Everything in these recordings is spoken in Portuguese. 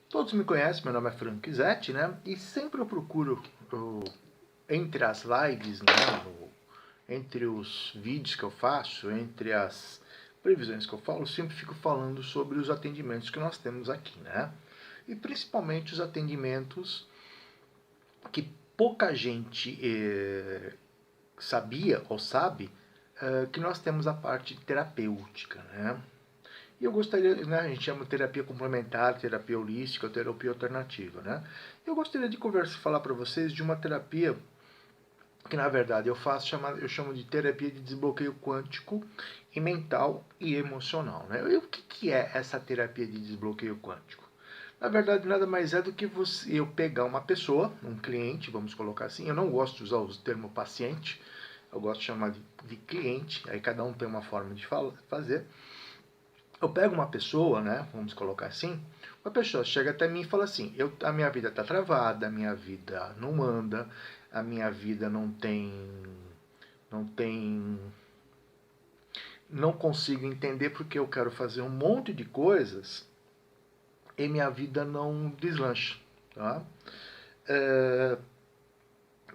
Todos me conhecem, meu nome é Franco Zetti, né? E sempre eu procuro, entre as lives, né? Entre os vídeos que eu faço, entre as previsões que eu falo, eu sempre fico falando sobre os atendimentos que nós temos aqui, né? E principalmente os atendimentos que pouca gente sabia ou sabe, que nós temos a parte terapêutica, né? E eu gostaria, né, a gente chama de terapia complementar, terapia holística, terapia alternativa, né? Eu gostaria de falar para vocês de uma terapia que na verdade eu chamo de terapia de desbloqueio quântico e mental e emocional, né? E o que é essa terapia de desbloqueio quântico? Na verdade, nada mais é do que eu pegar uma pessoa, um cliente, vamos colocar assim. Eu não gosto de usar o termo paciente, eu gosto de chamar de cliente, aí cada um tem uma forma de fazer. Eu pego uma pessoa, né, vamos colocar assim, uma pessoa chega até mim e fala assim, a minha vida está travada, a minha vida não anda, a minha vida não consigo entender porque eu quero fazer um monte de coisas e minha vida não deslancha, tá?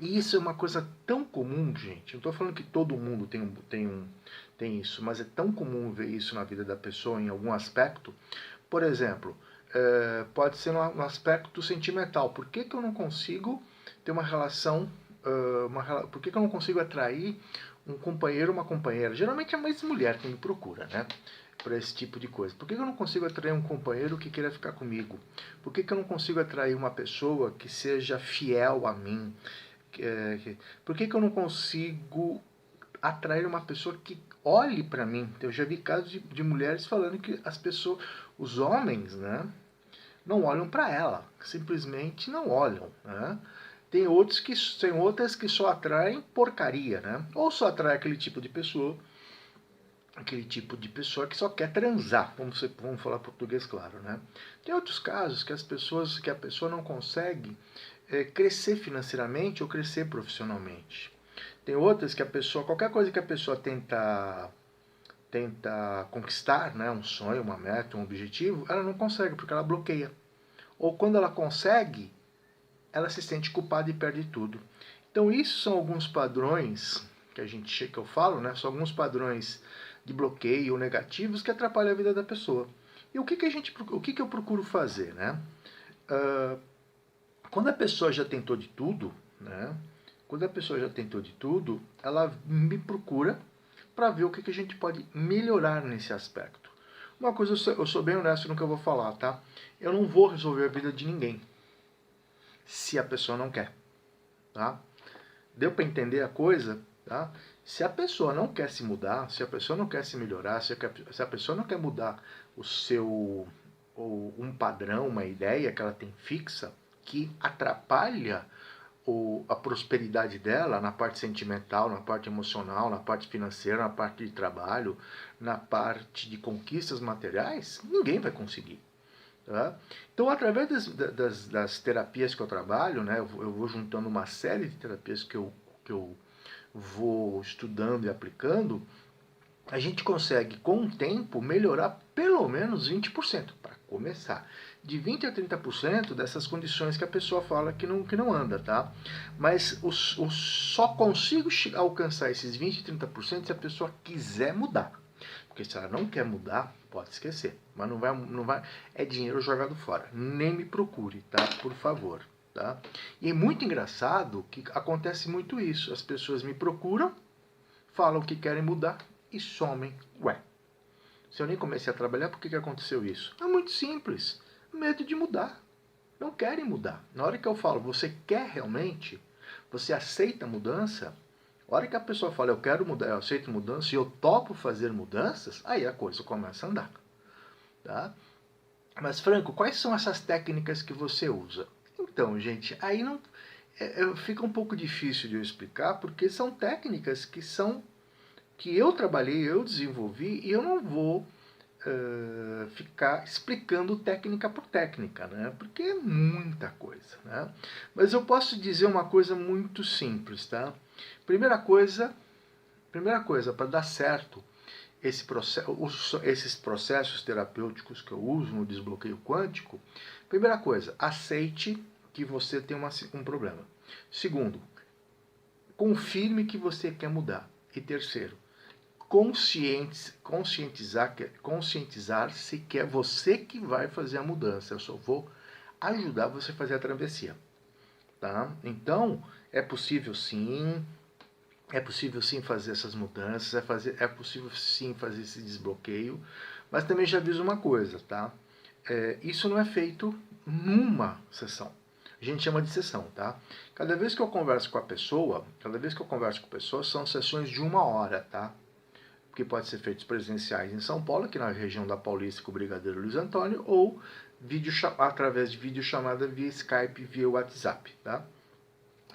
E isso é uma coisa tão comum, gente. Não estou falando que todo mundo tem isso, mas é tão comum ver isso na vida da pessoa em algum aspecto. Por exemplo, pode ser no aspecto sentimental. Por que, que eu não consigo ter uma relação, por que, que eu não consigo atrair um companheiro ou uma companheira? Geralmente é mais mulher que me procura, né? Para esse tipo de coisa. Por que, que eu não consigo atrair um companheiro que queira ficar comigo? Por que, que eu não consigo atrair uma pessoa que seja fiel a mim? Por que, que eu não consigo atrair uma pessoa que olhe para mim? Eu já vi casos de mulheres falando que as pessoas, os homens, né, não olham para ela, simplesmente não olham, né? Tem outras que só atraem porcaria, né? Ou só atrai aquele tipo de pessoa que só quer transar, vamos falar português claro, né? Tem outros casos que a pessoa não consegue crescer financeiramente ou crescer profissionalmente. Tem outras que qualquer coisa que a pessoa tenta conquistar, né, um sonho, uma meta, um objetivo, ela não consegue porque ela bloqueia. Ou quando ela consegue, ela se sente culpada e perde tudo. Então isso são alguns padrões que eu falo, né? São alguns padrões de bloqueio negativos que atrapalham a vida da pessoa. E o que eu procuro fazer, né? Quando a pessoa já tentou de tudo, né? Quando a pessoa já tentou de tudo, ela me procura para ver o que a gente pode melhorar nesse aspecto. Uma coisa, eu sou bem honesto no que eu vou falar, tá? Eu não vou resolver a vida de ninguém se a pessoa não quer, tá? Deu para entender a coisa, tá? Se a pessoa não quer se mudar, se a pessoa não quer se melhorar, se a pessoa não quer mudar um padrão, uma ideia que ela tem fixa, que atrapalha a prosperidade dela na parte sentimental, na parte emocional, na parte financeira, na parte de trabalho, na parte de conquistas materiais, ninguém vai conseguir. Tá? Então, através das terapias que eu trabalho, né, eu vou juntando uma série de terapias que eu vou estudando e aplicando, a gente consegue, com o tempo, melhorar pelo menos 20%, para começar. De 20% a 30% dessas condições que a pessoa fala que não anda, tá? Mas só consigo alcançar esses 20% e 30% se a pessoa quiser mudar. Porque se ela não quer mudar, pode esquecer. Mas não vai, é dinheiro jogado fora. Nem me procure, tá? Por favor, tá? E é muito engraçado que acontece muito isso. As pessoas me procuram, falam que querem mudar e somem. Ué, se eu nem comecei a trabalhar, por que aconteceu isso? É muito simples. Medo de mudar. Não querem mudar. Na hora que eu falo, você quer realmente? Você aceita a mudança? A hora que a pessoa fala, eu quero mudar, eu aceito mudança e eu topo fazer mudanças, aí a coisa começa a andar. Tá? Mas, Franco, quais são essas técnicas que você usa? Então, gente, aí não fica um pouco difícil de eu explicar, porque são técnicas que eu trabalhei, eu desenvolvi, e eu não vou ficar explicando técnica por técnica, né? Porque é muita coisa, né? Mas eu posso dizer uma coisa muito simples, tá? Primeira coisa para dar certo esses processos terapêuticos que eu uso no desbloqueio quântico, primeira coisa, aceite que você tem um problema. Segundo, confirme que você quer mudar. E terceiro, conscientizar-se que é você que vai fazer a mudança. Eu só vou ajudar você a fazer a travessia. Tá? Então, é possível sim fazer essas mudanças, é possível sim fazer esse desbloqueio, mas também já aviso uma coisa, tá? Isso não é feito numa sessão. A gente chama de sessão, tá? Cada vez que eu converso com a pessoa, são sessões de 1 hora, tá? Que pode ser feitos presenciais em São Paulo, aqui na região da Paulista com o Brigadeiro Luiz Antônio, ou através de videochamada via Skype, via WhatsApp, tá?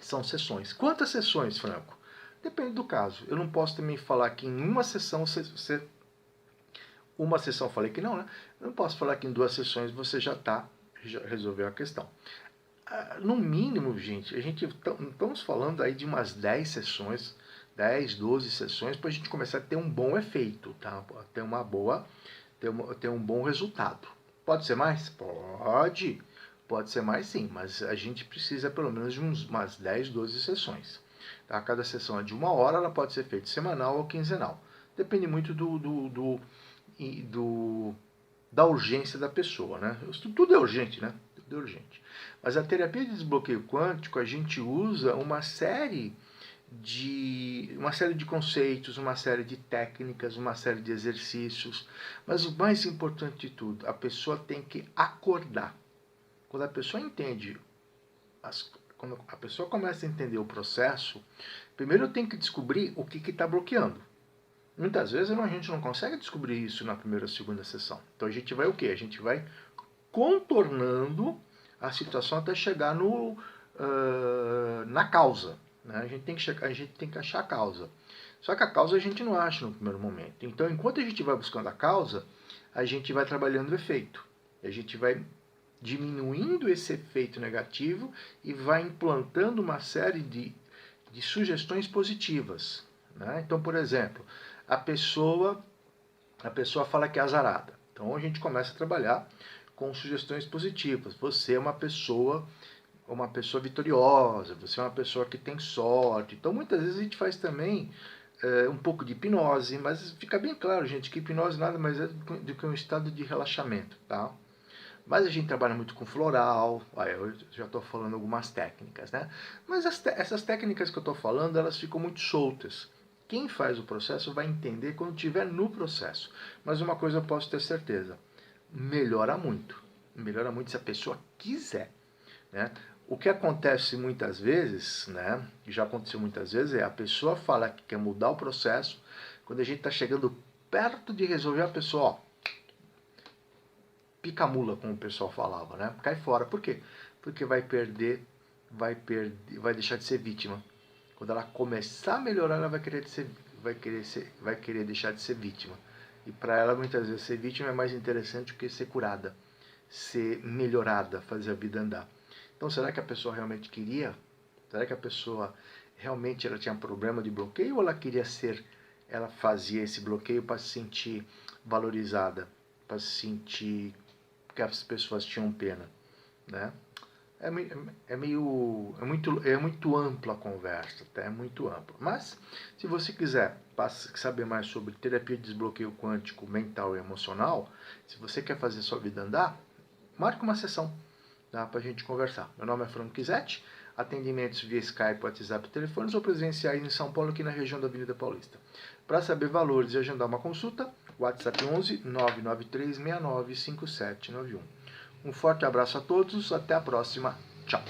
São sessões. Quantas sessões, Franco? Depende do caso. Eu não posso também falar que em uma sessão uma sessão falei que não, né? Eu não posso falar que em 2 sessões você já resolveu a questão. No mínimo, gente, estamos falando aí de umas 10 sessões, 10, 12 sessões, para a gente começar a ter um bom efeito, tá? Ter um bom resultado. Pode ser mais? Pode ser mais sim, mas a gente precisa pelo menos de umas 10, 12 sessões. Tá? Cada sessão é de 1 hora, ela pode ser feita semanal ou quinzenal. Depende muito da urgência da pessoa, né? Tudo é urgente, né? Tudo é urgente. Mas a terapia de desbloqueio quântico, a gente usa uma série de conceitos, uma série de técnicas, uma série de exercícios. Mas o mais importante de tudo, a pessoa tem que acordar. Quando a pessoa entende, quando a pessoa começa a entender o processo, primeiro eu tenho que descobrir o que está bloqueando. Muitas vezes a gente não consegue descobrir isso na primeira ou segunda sessão. Então a gente vai o quê? A gente vai contornando a situação até chegar na causa. Né? A gente tem que achar a causa. Só que a causa a gente não acha no primeiro momento. Então enquanto a gente vai buscando a causa, a gente vai trabalhando o efeito. A gente vai diminuindo esse efeito negativo e vai implantando uma série de sugestões positivas. Né? Então, por exemplo, a pessoa fala que é azarada. Então a gente começa a trabalhar com sugestões positivas. Você é uma pessoa vitoriosa, você é uma pessoa que tem sorte. Então muitas vezes a gente faz também um pouco de hipnose, mas fica bem claro, gente, que hipnose nada mais é do que um estado de relaxamento, tá? Mas a gente trabalha muito com floral, eu já estou falando algumas técnicas, né? Mas essas técnicas que eu estou falando, elas ficam muito soltas. Quem faz o processo vai entender quando estiver no processo. Mas uma coisa eu posso ter certeza, melhora muito. Melhora muito se a pessoa quiser. Né? O que acontece muitas vezes, né, já aconteceu muitas vezes, é a pessoa fala que quer mudar o processo, quando a gente está chegando perto de resolver, a pessoa, ó, pica a mula, como o pessoal falava, né? Cai fora. Por quê? Porque vai deixar de ser vítima. Quando ela começar a melhorar, ela vai querer deixar de ser vítima. E para ela, muitas vezes, ser vítima é mais interessante do que ser curada, ser melhorada, fazer a vida andar. Então, será que a pessoa realmente queria? Será que a pessoa realmente ela tinha problema de bloqueio ou ela fazia esse bloqueio para se sentir valorizada, para se sentir que as pessoas tinham pena, né? É muito ampla a conversa, tá? É muito ampla. Mas, se você quiser saber mais sobre terapia de desbloqueio quântico mental e emocional, se você quer fazer sua vida andar, marque uma sessão, tá? Para a gente conversar. Meu nome é Franco Chisetti, atendimentos via Skype, WhatsApp, telefones ou presenciais em São Paulo, aqui na região da Avenida Paulista. Para saber valores e agendar uma consulta, WhatsApp 11 993 69 5791. Um forte abraço a todos, até a próxima. Tchau.